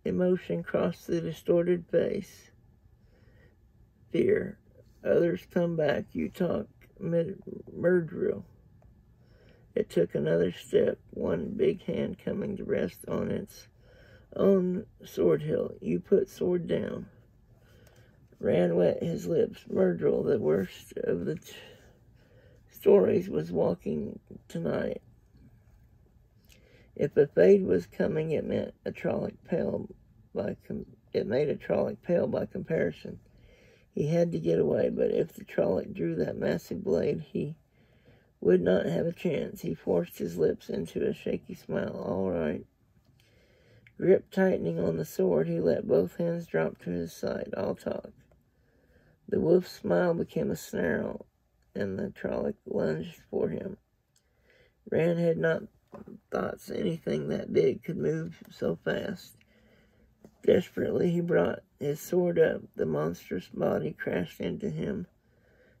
emotion crossed the distorted face. Fear. Others come back. You talk. Myrddraal. It took another step, one big hand coming to rest on its own sword hilt. You put sword down. Rand wet his lips. Myrddraal, the worst of the stories, was walking tonight. If a fade was coming, it meant a Trolloc pale made a Trolloc pale by comparison. He had to get away, but if the Trolloc drew that massive blade, he would not have a chance. He forced his lips into a shaky smile. All right. Grip tightening on the sword, he let both hands drop to his side. I'll talk. The wolf's smile became a snarl, and the Trolloc lunged for him. Rand had not thought anything that big could move so fast. Desperately, he brought his sword up. The monstrous body crashed into him,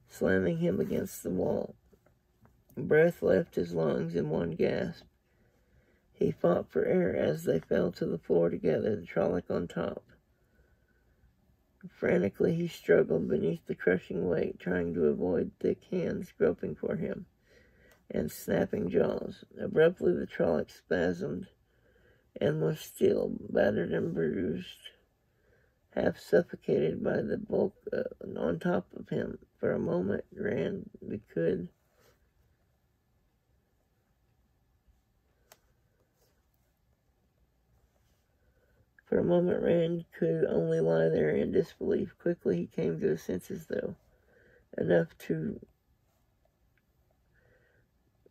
slamming him against the wall. Breath left his lungs in one gasp. He fought for air as they fell to the floor together, the Trolloc on top. Frantically, he struggled beneath the crushing weight, trying to avoid thick hands groping for him and snapping jaws. Abruptly, the Trolloc spasmed and was still, battered and bruised, half suffocated by the bulk on top of him. For a moment, Rand could only lie there in disbelief. Quickly, he came to his senses, though, enough to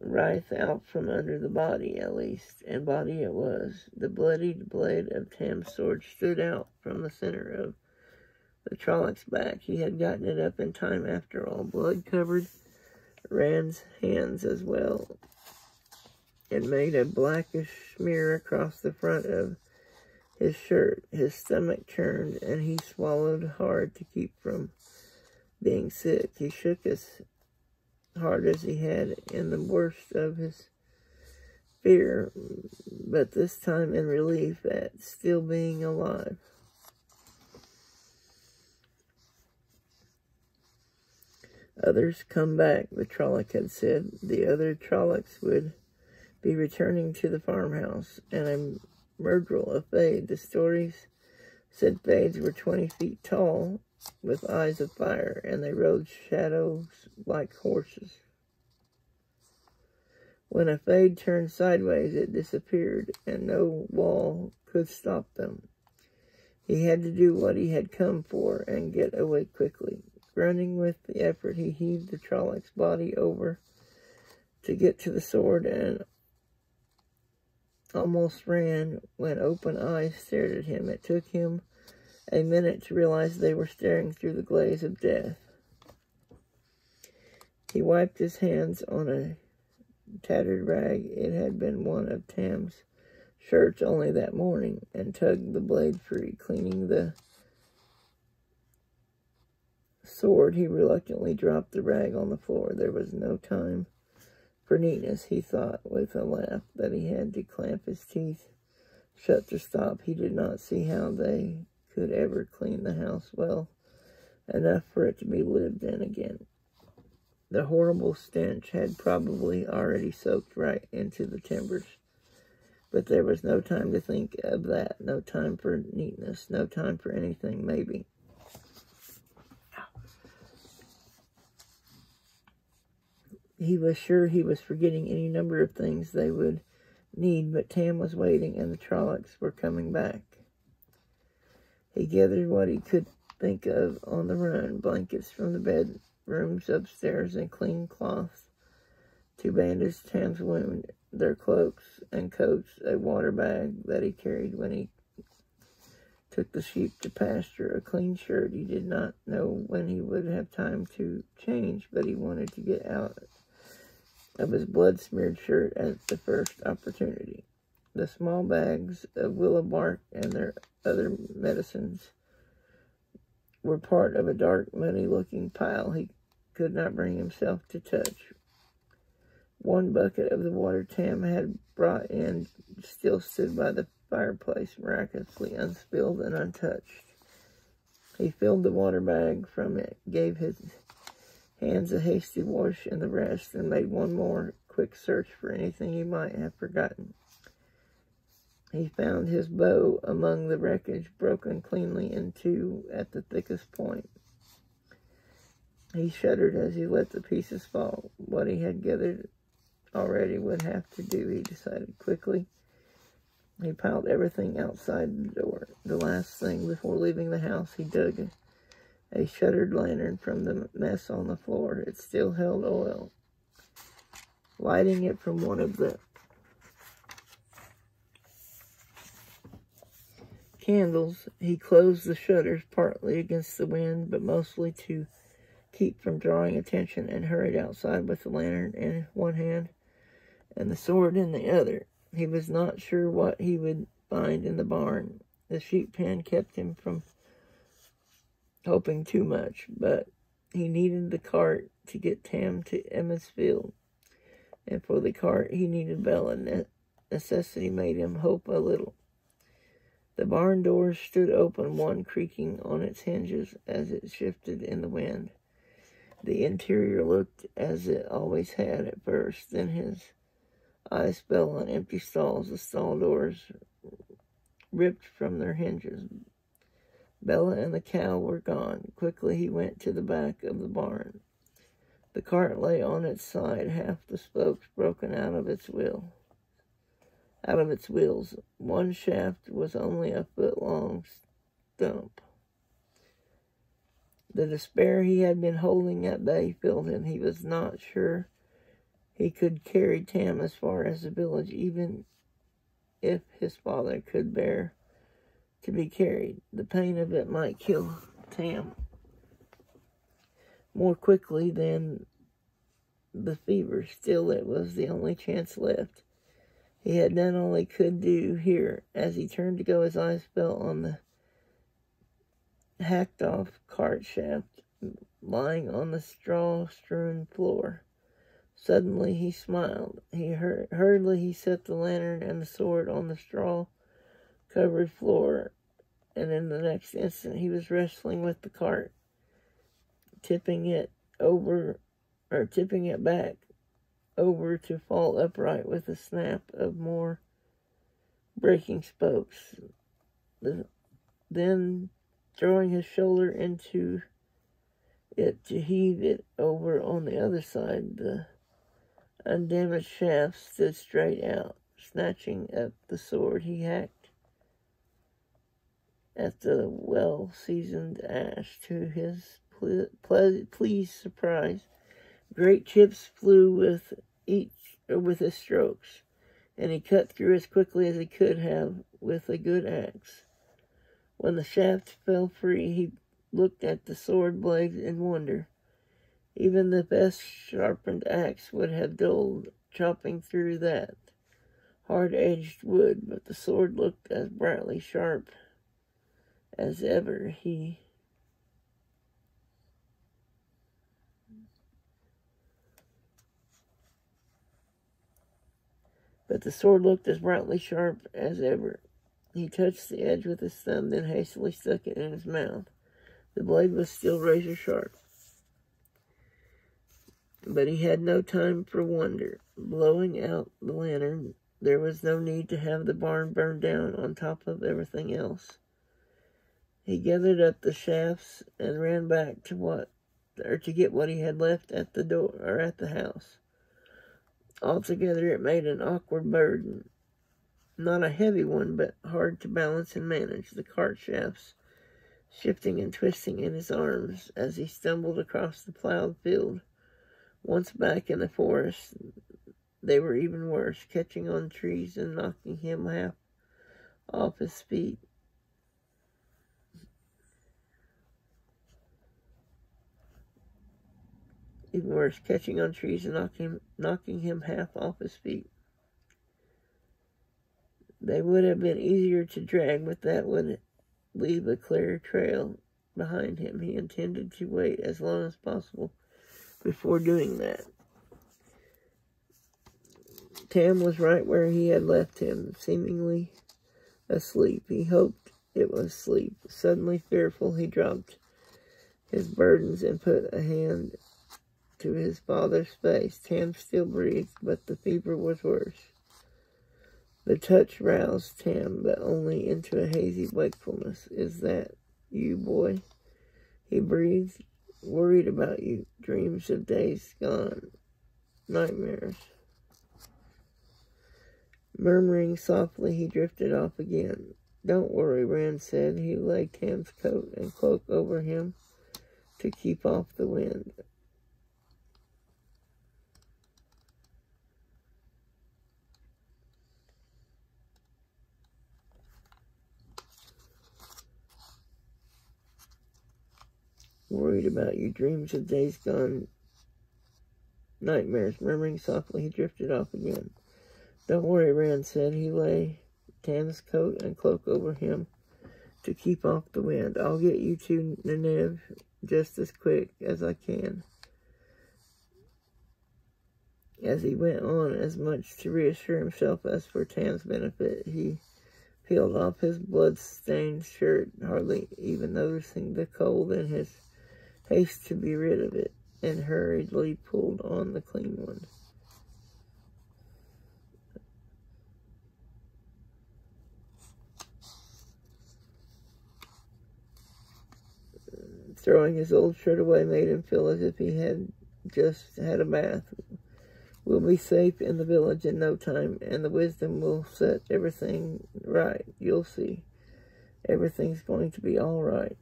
writhe out from under the body, at least, and body it was. The bloodied blade of Tam's sword stood out from the center of the Trolloc's back. He had gotten it up in time after all. Blood covered Rand's hands as well. It made a blackish smear across the front of his shirt. His stomach churned, and he swallowed hard to keep from being sick. He shook as hard as he had in the worst of his fear, but this time in relief at still being alive. Others come back, the Trolloc had said. The other Trollocs would be returning to the farmhouse, and a Myrddraal, a fade. The stories said fades were 20 feet tall, with eyes of fire, and they rode shadows like horses. When a fade turned sideways, it disappeared, and no wall could stop them. He had to do what he had come for and get away quickly. Grunting with the effort, he heaved the Trolloc's body over to get to the sword and almost ran when open eyes stared at him. It took him a minute to realize they were staring through the glaze of death. He wiped his hands on a tattered rag. It had been one of Tam's shirts only that morning, and tugged the blade free. Cleaning the sword, he reluctantly dropped the rag on the floor. There was no time For neatness, he thought with a laugh that he had to clamp his teeth shut to stop. He did not see how they could ever clean the house well enough for it to be lived in again. The horrible stench had probably already soaked right into the timbers. But there was no time to think of that, no time for neatness, no time for anything, maybe. He was sure he was forgetting any number of things they would need, but Tam was waiting and the Trollocs were coming back. He gathered what he could think of on the run, blankets from the bedrooms upstairs and clean cloths to bandage Tam's wound, their cloaks and coats, a water bag that he carried when he took the sheep to pasture, a clean shirt. He did not know when he would have time to change, but he wanted to get out of his blood-smeared shirt at the first opportunity. The small bags of willow bark and their other medicines were part of a dark, muddy-looking pile he could not bring himself to touch. One bucket of the water Tam had brought in still stood by the fireplace, miraculously unspilled and untouched. He filled the water bag from it, gave his hands a hasty wash in the rest, and made one more quick search for anything he might have forgotten. He found his bow among the wreckage, broken cleanly in two at the thickest point. He shuddered as he let the pieces fall. What he had gathered already would have to do, he decided quickly. He piled everything outside the door. The last thing before leaving the house, he dug a shuttered lantern from the mess on the floor. It still held oil. Lighting it from one of the candles, he closed the shutters partly against the wind, but mostly to keep from drawing attention, and hurried outside with the lantern in one hand and the sword in the other. He was not sure what he would find in the barn. The sheep pen kept him from hoping too much, but he needed the cart to get Tam to Emmetsfield, and for the cart he needed Bella. Necessity made him hope a little. The barn door stood open, one creaking on its hinges as it shifted in the wind. The interior looked as it always had at first. Then his eyes fell on empty stalls, the stall doors ripped from their hinges. Bella and the cow were gone. Quickly he went to the back of the barn. The cart lay on its side, half the spokes broken out of its wheels. One shaft was only a foot-long stump. The despair he had been holding at bay filled him. He was not sure he could carry Tam as far as the village, even if his father could bear to be carried. The pain of it might kill Tam more quickly than the fever. Still, it was the only chance left. He had done all he could do here. As he turned to go, his eyes fell on the hacked-off cart shaft lying on the straw-strewn floor. Suddenly he smiled. Hurriedly he set the lantern and the sword on the straw-covered floor, and in the next instant he was wrestling with the cart, tipping it back over to fall upright with a snap of more breaking spokes. Then throwing his shoulder into it to heave it over on the other side, the undamaged shaft stood straight out. Snatching up the sword, he hacked at the well-seasoned ash. To his pleased surprise, great chips flew with his strokes, and he cut through as quickly as he could have with a good axe. When the shaft fell free, he looked at the sword blade in wonder. Even the best sharpened axe would have dulled chopping through that hard-edged wood, but the sword looked as brightly sharp as ever. He but the sword looked as brightly sharp as ever. He touched the edge with his thumb, then hastily stuck it in his mouth. The blade was still razor sharp. But he had no time for wonder. Blowing out the lantern, there was no need to have the barn burned down on top of everything else. He gathered up the shafts and ran back to get what he had left at the door or at the house. Altogether, it made an awkward burden. Not a heavy one, but hard to balance and manage, the cart shafts shifting and twisting in his arms as he stumbled across the plowed field. Once back in the forest, they were even worse, catching on trees and knocking him half off his feet. Even worse, catching on trees and knocking him half off his feet. They would have been easier to drag, but that would leave a clear trail behind him. He intended to wait as long as possible before doing that. Tam was right where he had left him, seemingly asleep. He hoped it was sleep. Suddenly fearful, he dropped his burdens and put a hand to his father's face. Tam still breathed, but the fever was worse. The touch roused Tam, but only into a hazy wakefulness. "Is that you, boy?" he breathed. "Worried about you. Dreams of days gone. Nightmares." Murmuring softly, he drifted off again. "Don't worry," Rand said. He laid Tam's coat and cloak over him to keep off the wind. "Worried about you. Dreams of days gone. Nightmares." Murmuring softly, he drifted off again. "Don't worry," Rand said. He lay Tam's coat and cloak over him to keep off the wind. "I'll get you to Nineveh just as quick as I can." As he went on, as much to reassure himself as for Tam's benefit, he peeled off his blood-stained shirt, hardly even noticing the cold in his haste to be rid of it, and hurriedly pulled on the clean one. Throwing his old shirt away made him feel as if he had just had a bath. "We'll be safe in the village in no time, and the wisdom will set everything right. You'll see. Everything's going to be all right."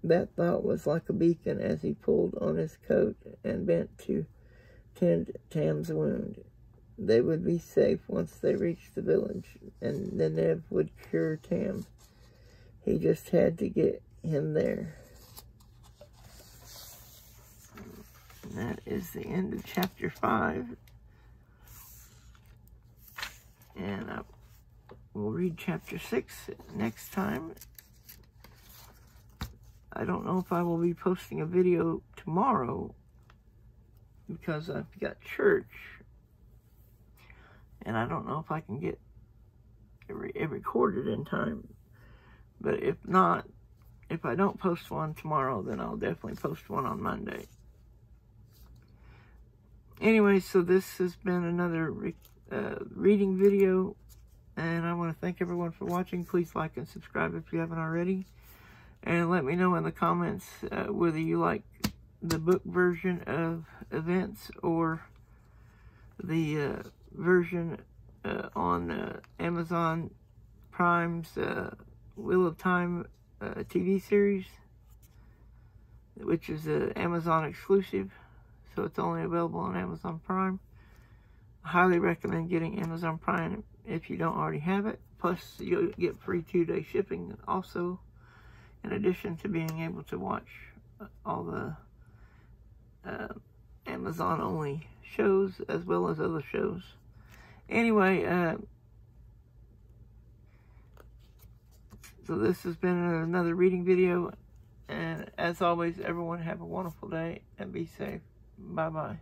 That thought was like a beacon as he pulled on his coat and bent to tend Tam's wound. They would be safe once they reached the village, and Nineveh would cure Tam. He just had to get him there. And that is the end of chapter 5. And we'll read chapter 6 next time. I don't know if I will be posting a video tomorrow because I've got church. And I don't know if I can get it recorded in time. But if not, if I don't post one tomorrow, then I'll definitely post one on Monday. Anyway, so this has been another reading video, and I want to thank everyone for watching. Please like and subscribe if you haven't already, and let me know in the comments whether you like the book version of events or the version on Amazon Prime's Wheel of Time TV series, which is an Amazon exclusive. So it's only available on Amazon Prime. I highly recommend getting Amazon Prime if you don't already have it. Plus, you'll get free 2-day shipping also, in addition to being able to watch all the Amazon-only shows as well as other shows. Anyway, so this has been another reading video. And as always, everyone have a wonderful day and be safe. Bye-bye.